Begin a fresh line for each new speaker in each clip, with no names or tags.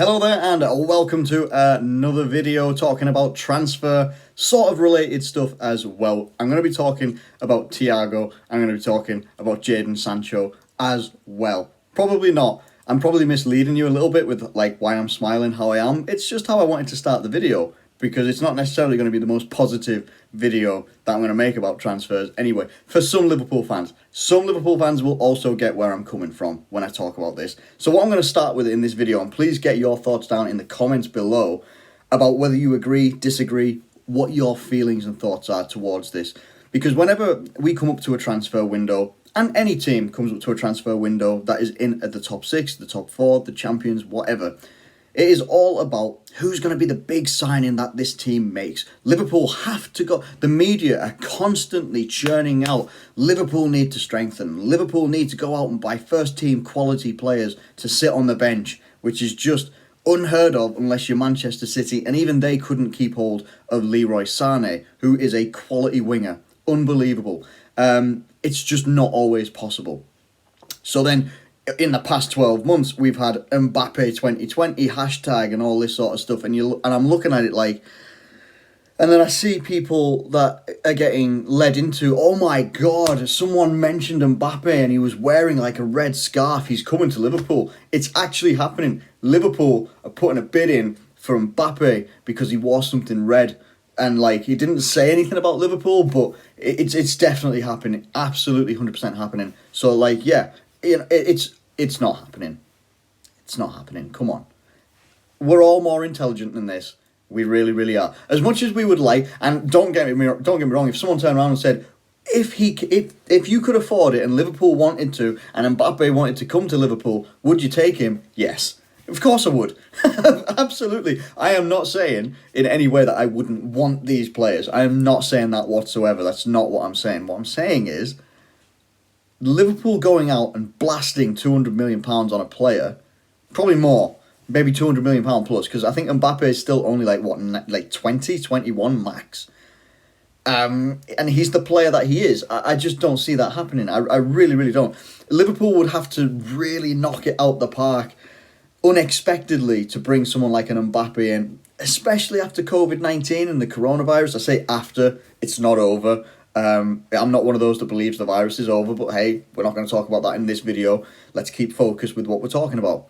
Hello there and welcome to another video talking about transfer sort of related stuff as well. I'm going to be talking about Thiago. I'm going to be talking about Jadon Sancho as well. Probably not. I'm probably misleading you a little bit with like why I'm smiling how I am. It's just how I wanted to start the video because it's not necessarily going to be the most positive video that I'm going to make about transfers anyway. For some Liverpool fans will also get where I'm coming from when I talk about this. So what I'm going to start with in this video, and please get your thoughts down in the comments below about whether you agree, disagree, what your feelings and thoughts are towards this. Because whenever we come up to a transfer window, and any team comes up to a transfer window that is in at the top 6, the top 4, the champions, whatever, it is all about who's going to be the big signing that this team makes. Liverpool have to go. The media are constantly churning out. Liverpool need to strengthen. Liverpool need to go out and buy first team quality players to sit on the bench, which is just unheard of unless you're Manchester City. And even they couldn't keep hold of Leroy Sané, who is a quality winger. Unbelievable. It's just not always possible. So then, in the past 12 months, we've had Mbappe 2020 hashtag and all this sort of stuff, and I'm looking at it like, and then I see people that are getting led into, oh my god, someone mentioned Mbappe and he was wearing like a red scarf, he's coming to Liverpool. It's actually happening. Liverpool are putting a bid in for Mbappe because he wore something red, and like he didn't say anything about Liverpool, but it's definitely happening, absolutely 100% happening. So like, yeah, it's not happening. It's not happening. Come on. We're all more intelligent than this. We really, really are. As much as we would like, and don't get me wrong, if someone turned around and said, if you could afford it and Liverpool wanted to, and Mbappe wanted to come to Liverpool, would you take him? Yes. Of course I would. Absolutely. I am not saying in any way that I wouldn't want these players. I am not saying that whatsoever. That's not what I'm saying. What I'm saying is, Liverpool going out and blasting £200 million on a player, probably more, maybe £200 million plus, because I think Mbappe is still only like 20, 21 max. And he's the player that he is. I just don't see that happening. I really, really don't. Liverpool would have to really knock it out the park unexpectedly to bring someone like an Mbappe in, especially after COVID-19 and the coronavirus. I say after, it's not over. I'm not one of those that believes the virus is over, but hey, we're not going to talk about that in this video. Let's keep focused with what we're talking about.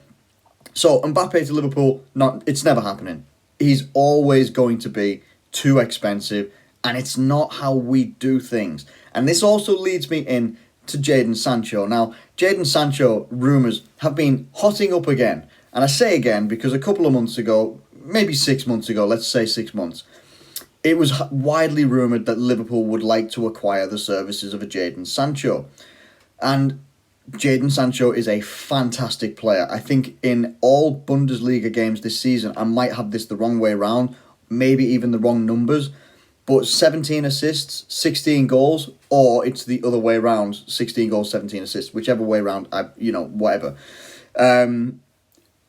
So Mbappe to Liverpool, it's never happening. He's always going to be too expensive, and it's not how we do things. And this also leads me in to Jadon Sancho. Now, Jadon Sancho rumours have been hotting up again. And I say again because a couple of months ago, maybe 6 months ago, let's say 6 months, it was widely rumoured that Liverpool would like to acquire the services of a Jadon Sancho. And Jadon Sancho is a fantastic player. I think in all Bundesliga games this season, I might have this the wrong way around, maybe even the wrong numbers, but 17 assists, 16 goals, or it's the other way around, 16 goals, 17 assists, whichever way around, whatever.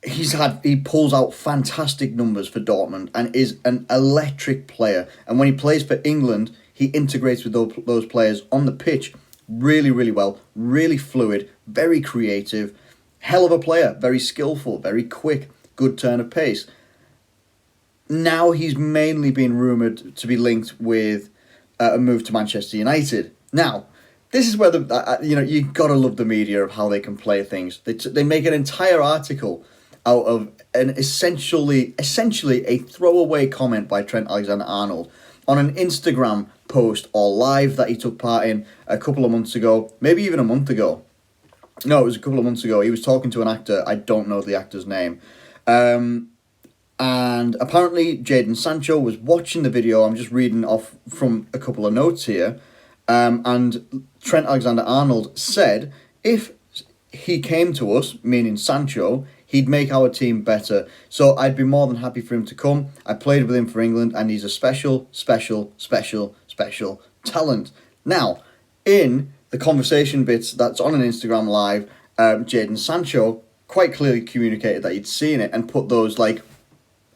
He pulls out fantastic numbers for Dortmund and is an electric player. And when he plays for England, he integrates with those players on the pitch really, really well, really fluid, very creative, hell of a player, very skillful, very quick, good turn of pace. Now he's mainly been rumoured to be linked with a move to Manchester United. Now, this is where you gotta love the media of how they can play things. They make an entire article out of an essentially a throwaway comment by Trent Alexander-Arnold on an Instagram post or live that he took part in a couple of months ago, maybe even a month ago. No, it was a couple of months ago. He was talking to an actor. I don't know the actor's name. And apparently Jadon Sancho was watching the video. I'm just reading off from a couple of notes here. And Trent Alexander-Arnold said, if he came to us, meaning Sancho, he'd make our team better. So I'd be more than happy for him to come. I played with him for England, and he's a special talent. Now, in the conversation bits that's on an Instagram live, Jadon Sancho quite clearly communicated that he'd seen it and put those like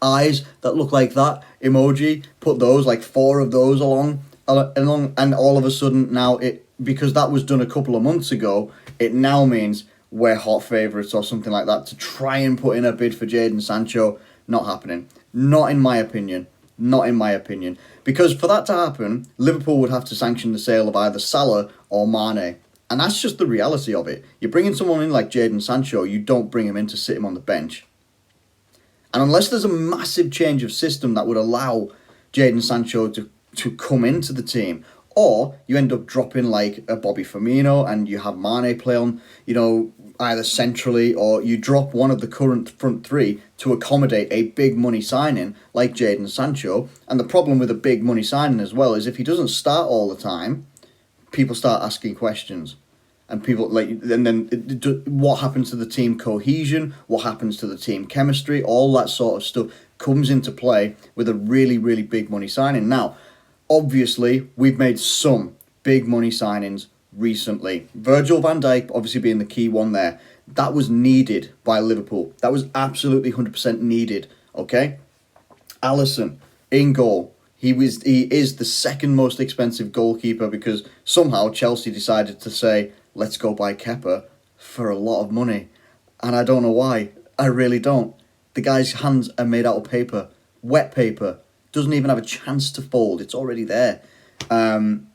eyes that look like that emoji, put those like 4 of those along, and all of a sudden now because that was done a couple of months ago, it now means we're hot favourites or something like that to try and put in a bid for Jadon Sancho. Not happening. Not in my opinion. Not in my opinion. Because for that to happen, Liverpool would have to sanction the sale of either Salah or Mane. And that's just the reality of it. You're bringing someone in like Jadon Sancho, you don't bring him in to sit him on the bench. And unless there's a massive change of system that would allow Jadon Sancho to come into the team, or you end up dropping like a Bobby Firmino and you have Mane play on, either centrally, or you drop one of the current front three to accommodate a big money signing like Jadon Sancho. And the problem with a big money signing as well is if he doesn't start all the time, people start asking questions. And then what happens to the team cohesion? What happens to the team chemistry? All that sort of stuff comes into play with a really, really big money signing. Now, obviously, we've made some big money signings recently. Virgil van Dijk obviously being the key one there. That was needed by Liverpool. That was absolutely 100% needed. Okay, Alisson in goal. He is the second most expensive goalkeeper because somehow Chelsea decided to say, let's go buy Kepa for a lot of money. And I don't know why. I really don't. The guy's hands are made out of paper. Wet paper. Doesn't even have a chance to fold. It's already there. And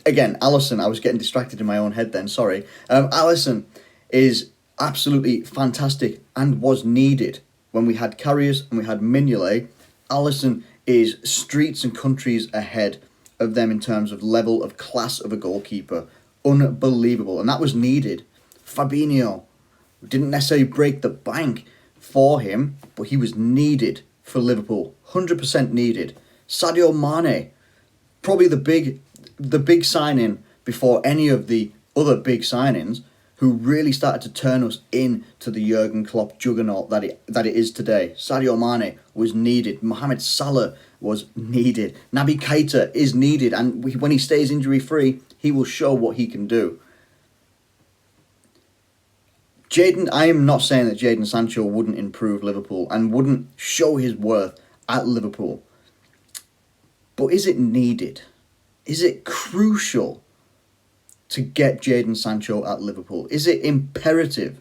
again, Alisson, I was getting distracted in my own head then, sorry. Alisson is absolutely fantastic and was needed. When we had Karius and we had Mignolet, Alisson is streets and countries ahead of them in terms of level of class of a goalkeeper. Unbelievable. And that was needed. Fabinho didn't necessarily break the bank for him, but he was needed for Liverpool. 100% needed. Sadio Mane, probably the big signing before any of the other big signings, who really started to turn us into the Jurgen Klopp juggernaut that it is today. Sadio Mane was needed. Mohamed Salah was needed. Naby Keita is needed. And when he stays injury-free, he will show what he can do. I am not saying that Jadon Sancho wouldn't improve Liverpool and wouldn't show his worth at Liverpool. But is it needed? Is it crucial to get Jadon Sancho at Liverpool? Is it imperative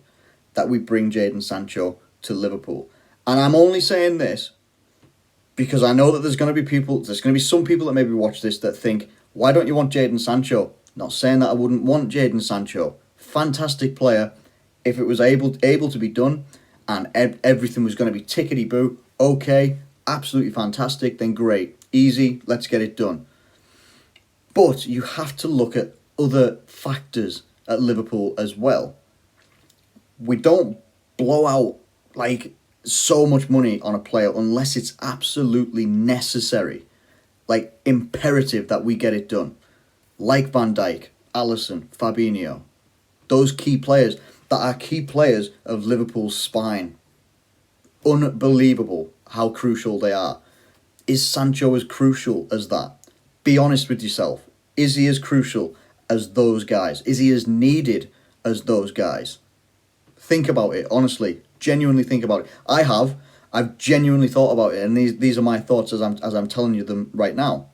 that we bring Jadon Sancho to Liverpool? And I'm only saying this because I know that there's going to be some people that maybe watch this that think, why don't you want Jadon Sancho? Not saying that I wouldn't want Jadon Sancho. Fantastic player. If it was able to be done and everything was going to be tickety-boo, okay, absolutely fantastic, then great. Easy, let's get it done. But you have to look at other factors at Liverpool as well. We don't blow out like so much money on a player unless it's absolutely necessary, like imperative that we get it done. Like Van Dijk, Alisson, Fabinho, those key players that are key players of Liverpool's spine. Unbelievable how crucial they are. Is Sancho as crucial as that? Be honest with yourself. Is he as crucial as those guys? Is he as needed as those guys? Think about it, honestly. Genuinely think about it. I've genuinely thought about it, and these are my thoughts as I'm telling you them right now.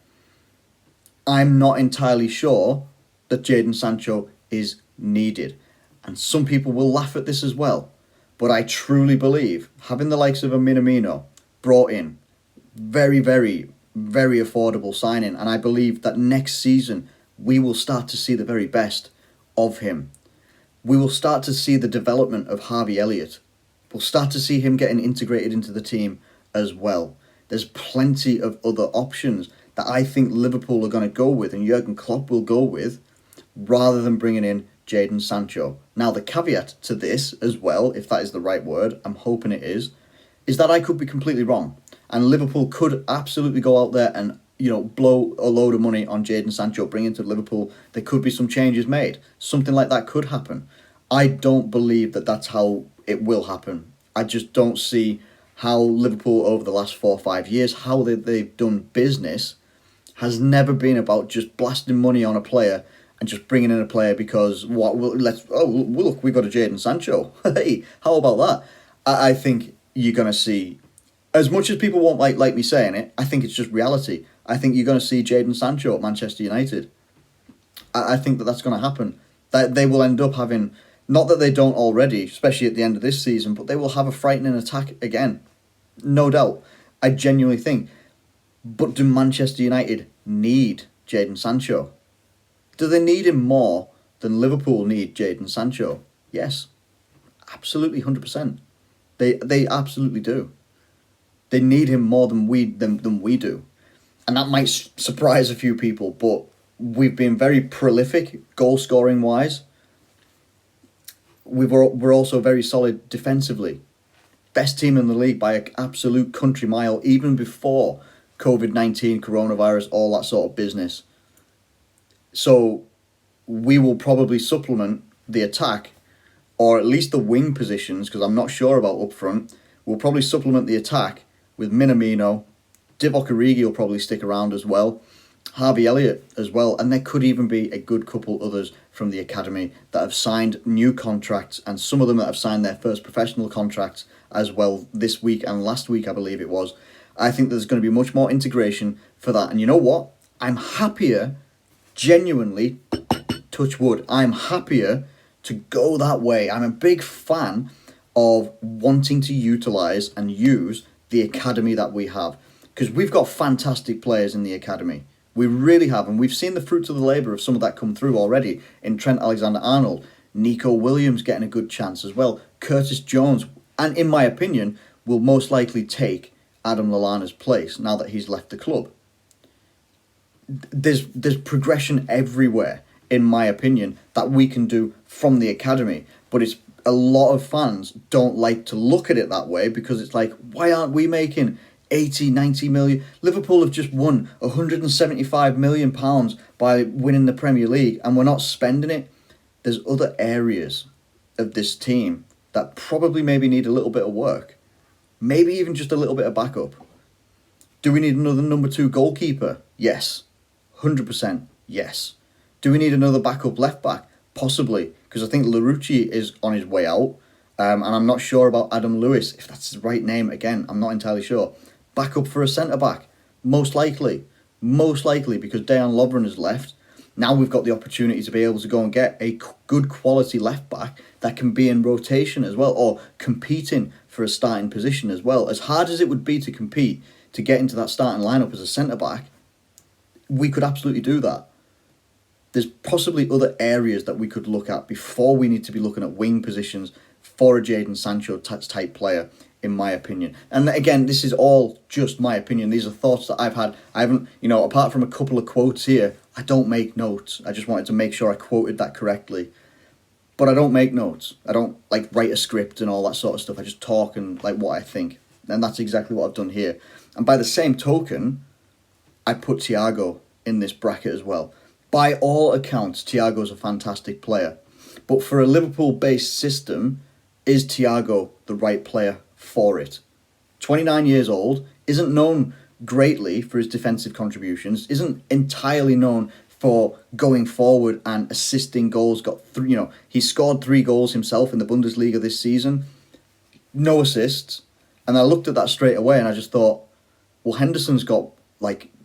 I'm not entirely sure that Jadon Sancho is needed. And some people will laugh at this as well. But I truly believe having the likes of a Minamino brought in, very, very, very affordable signing. And I believe that next season we will start to see the very best of him. We will start to see the development of Harvey Elliott. We'll start to see him getting integrated into the team as well. There's plenty of other options that I think Liverpool are going to go with and Jurgen Klopp will go with rather than bringing in Jadon Sancho. Now, the caveat to this as well, if that is the right word, I'm hoping it is that I could be completely wrong. And Liverpool could absolutely go out there and, blow a load of money on Jadon Sancho, bring him to Liverpool. There could be some changes made. Something like that could happen. I don't believe that that's how it will happen. I just don't see how Liverpool over the last 4 or 5 years, how they've done business, has never been about just blasting money on a player and just bringing in a player because look, we got a Jadon Sancho. Hey, how about that? I think you're gonna see, as much as people won't like me saying it, I think it's just reality. I think you're gonna see Jadon Sancho at Manchester United. I think that's gonna happen. That they will end up having, not that they don't already, especially at the end of this season, but they will have a frightening attack again. No doubt. I genuinely think. But do Manchester United need Jadon Sancho? Do they need him more than Liverpool need Jadon Sancho? Yes. Absolutely, 100%. They absolutely do. They need him more than we do. And that might surprise a few people, but we've been very prolific goal-scoring wise. We're also very solid defensively. Best team in the league by an absolute country mile, even before COVID-19, coronavirus, all that sort of business. So we will probably supplement the attack, or at least the wing positions, because I'm not sure about up front. We'll probably supplement the attack with Minamino. Divock Origi will probably stick around as well. Harvey Elliott as well. And there could even be a good couple others from the academy that have signed new contracts, and some of them that have signed their first professional contracts as well this week and last week, I believe it was. I think there's going to be much more integration for that. And you know what? I'm happier, genuinely, touch wood, I'm happier to go that way. I'm a big fan of wanting to utilise and use the academy that we have, because we've got fantastic players in the academy. We really have, and we've seen the fruits of the labour of some of that come through already in Trent Alexander-Arnold, Nico Williams getting a good chance as well, Curtis Jones, and in my opinion, will most likely take Adam Lallana's place now that he's left the club. There's progression everywhere, in my opinion, that we can do from the academy, but it's a lot of fans don't like to look at it that way, because it's like, why aren't we making 80, 90 million? Liverpool have just won £175 million by winning the Premier League, and we're not spending it. There's other areas of this team that probably maybe need a little bit of work. Maybe even just a little bit of backup. Do we need another number 2 goalkeeper? Yes. 100% yes. Do we need another backup left back? Possibly, because I think Larouci is on his way out, and I'm not sure about Adam Lewis, if that's his right name. Again, I'm not entirely sure. Backup for a centre-back? Most likely, because Dejan Lovren has left. Now we've got the opportunity to be able to go and get a good quality left-back that can be in rotation as well, or competing for a starting position as well. As hard as it would be to compete to get into that starting lineup as a centre-back, we could absolutely do that. There's possibly other areas that we could look at before we need to be looking at wing positions for a Jadon Sancho type player, in my opinion. And again, this is all just my opinion. These are thoughts that I've had. I haven't, apart from a couple of quotes here, I don't make notes. I just wanted to make sure I quoted that correctly. But I don't make notes. I don't write a script and all that sort of stuff. I just talk and what I think. And that's exactly what I've done here. And by the same token, I put Thiago in this bracket as well. By all accounts, Thiago's a fantastic player. But for a Liverpool-based system, is Thiago the right player for it? 29 years old, isn't known greatly for his defensive contributions, isn't entirely known for going forward and assisting goals. He scored 3 goals himself in the Bundesliga this season. No assists. And I looked at that straight away and I just thought, well, Henderson's got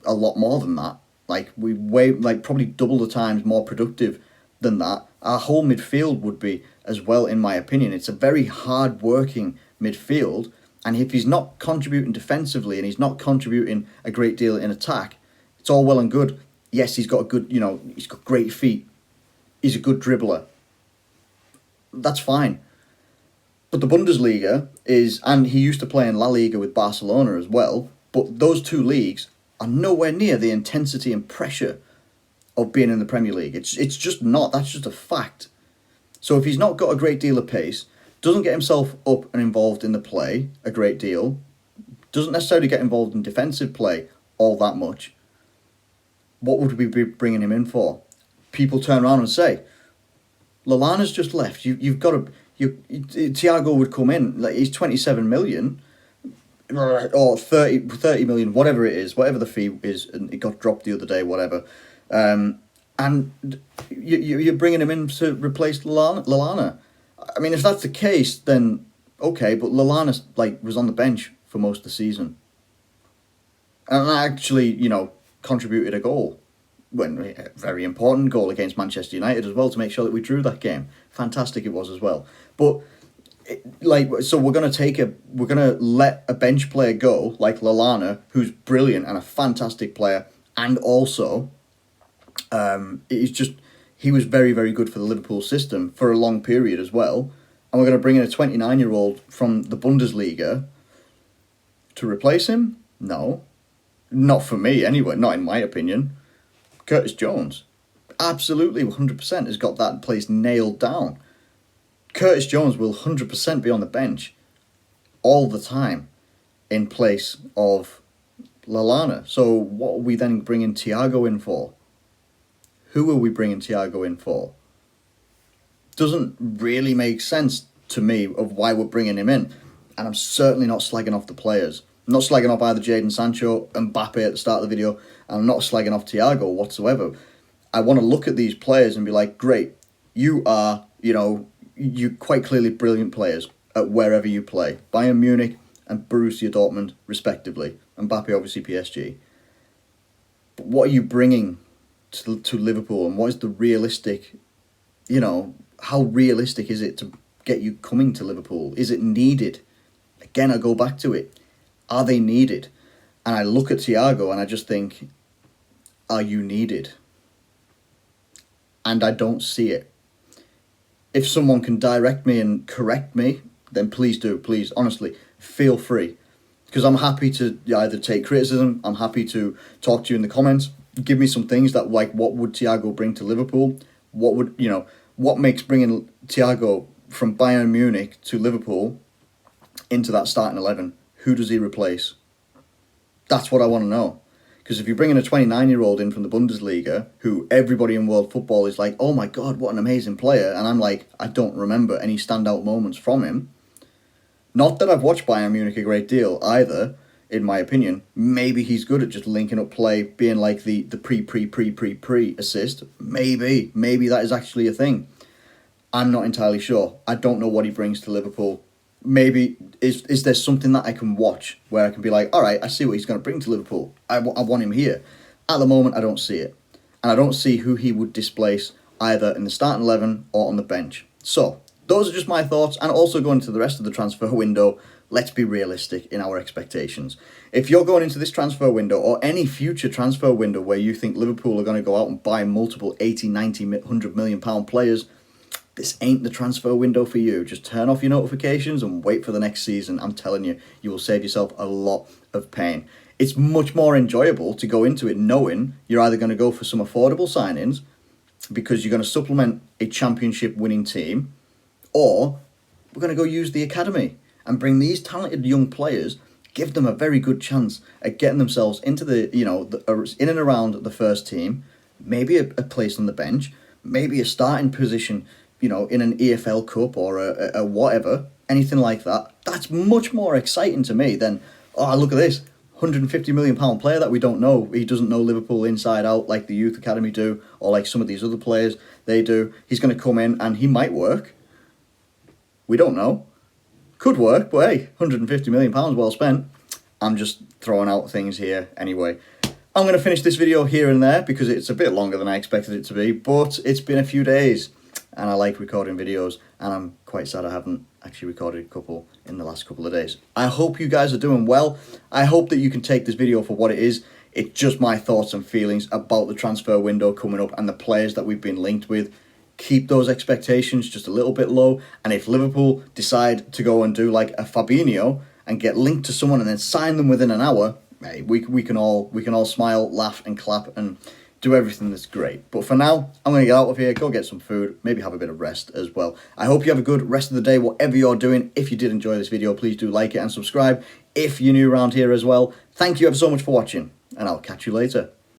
a lot more than that. Probably double the times more productive than that. Our whole midfield would be as well, in my opinion. It's a very hard-working midfield, and if he's not contributing defensively and he's not contributing a great deal in attack, it's all well and good. Yes, he's got he's got great feet. He's a good dribbler. That's fine. But the Bundesliga and he used to play in La Liga with Barcelona as well, but those 2 leagues are nowhere near the intensity and pressure of being in the Premier League. It's just not. That's just a fact. So if he's not got a great deal of pace, doesn't get himself up and involved in the play a great deal, doesn't necessarily get involved in defensive play all that much, what would we be bringing him in for? People turn around and say, Lallana's just left. You've got to... Thiago would come in. He's 27 million... or 30 million, whatever it is, whatever the fee is, and it got dropped the other day, whatever. And you're bringing him in to replace Lallana. I mean, if that's the case, then okay, but Lallana was on the bench for most of the season. And actually, contributed a goal. when a very important goal against Manchester United as well to make sure that we drew that game. Fantastic it was as well. But so we're gonna let a bench player go like Lallana, who's brilliant and a fantastic player, and also he was very, very good for the Liverpool system for a long period as well. And we're going to bring in a 29-year-old from the Bundesliga to replace him? No. Not for me, anyway. Not in my opinion. Curtis Jones. Absolutely, 100% has got that place nailed down. Curtis Jones will 100% be on the bench all the time in place of Lallana. So what are we then bringing Thiago in for? Who are we bringing Thiago in for? Doesn't really make sense to me of why we're bringing him in. And I'm certainly not slagging off the players. I'm not slagging off either Jadon Sancho and Mbappe at the start of the video. And I'm not slagging off Thiago whatsoever. I want to look at these players and be like, great, you are, you quite clearly brilliant players at wherever you play. Bayern Munich and Borussia Dortmund, respectively. Mbappe, obviously, PSG. But what are you bringing to Liverpool, and what is the realistic, how realistic is it to get you coming to Liverpool? Is it needed? Again, I go back to it. Are they needed? And I look at Thiago and I just think, are you needed? And I don't see it. If someone can direct me and correct me, then please do. Please, honestly, feel free. Because I'm happy to either take criticism, I'm happy to talk to you in the comments. Give me some things that, like, what would Thiago bring to Liverpool? What makes bringing Thiago from Bayern Munich to Liverpool into that starting 11? Who does he replace? That's what I want to know. Because if you're bringing a 29-year-old in from the Bundesliga, who everybody in world football is like, oh my God, what an amazing player, and I'm like, I don't remember any standout moments from him. Not that I've watched Bayern Munich a great deal either, in my opinion. Maybe he's good at just linking up play, being like the pre assist. Maybe that is actually a thing. I'm not entirely sure. I don't know what he brings to Liverpool. Maybe, is there something that I can watch where I can be like, all right, I see what he's going to bring to Liverpool. I want him here. At the moment, I don't see it. And I don't see who he would displace either in the starting 11 or on the bench. So, those are just my thoughts. And also going into the rest of the transfer window, let's be realistic in our expectations. If you're going into this transfer window or any future transfer window where you think Liverpool are going to go out and buy multiple 80, 90, 100 million pound players, this ain't the transfer window for you. Just turn off your notifications and wait for the next season. I'm telling you, you will save yourself a lot of pain. It's much more enjoyable to go into it knowing you're either going to go for some affordable signings because you're going to supplement a championship winning team, or we're going to go use the academy and bring these talented young players, give them a very good chance at getting themselves into the, in and around the first team, maybe a place on the bench, maybe a starting position, in an EFL Cup or a whatever, anything like that. That's much more exciting to me than, oh, look at this, £150 million player that we don't know. He doesn't know Liverpool inside out like the Youth Academy do, or like some of these other players, they do. He's going to come in and he might work. We don't know. Could work, but hey, £150 million well spent. I'm just throwing out things here anyway. I'm going to finish this video here and there because it's a bit longer than I expected it to be, but it's been a few days and I like recording videos and I'm quite sad I haven't actually recorded a couple in the last couple of days. I hope you guys are doing well. I hope that you can take this video for what it is. It's just my thoughts and feelings about the transfer window coming up and the players that we've been linked with. Keep those expectations just a little bit low, and if Liverpool decide to go and do like a Fabinho and get linked to someone and then sign them within an hour, hey, we can all smile, laugh and clap and do everything that's great. But for now, I'm going to get out of here, go get some food, maybe have a bit of rest as well. I hope you have a good rest of the day, whatever you're doing. If you did enjoy this video, please do like it and subscribe if you're new around here as well. Thank you ever so much for watching, and I'll catch you later.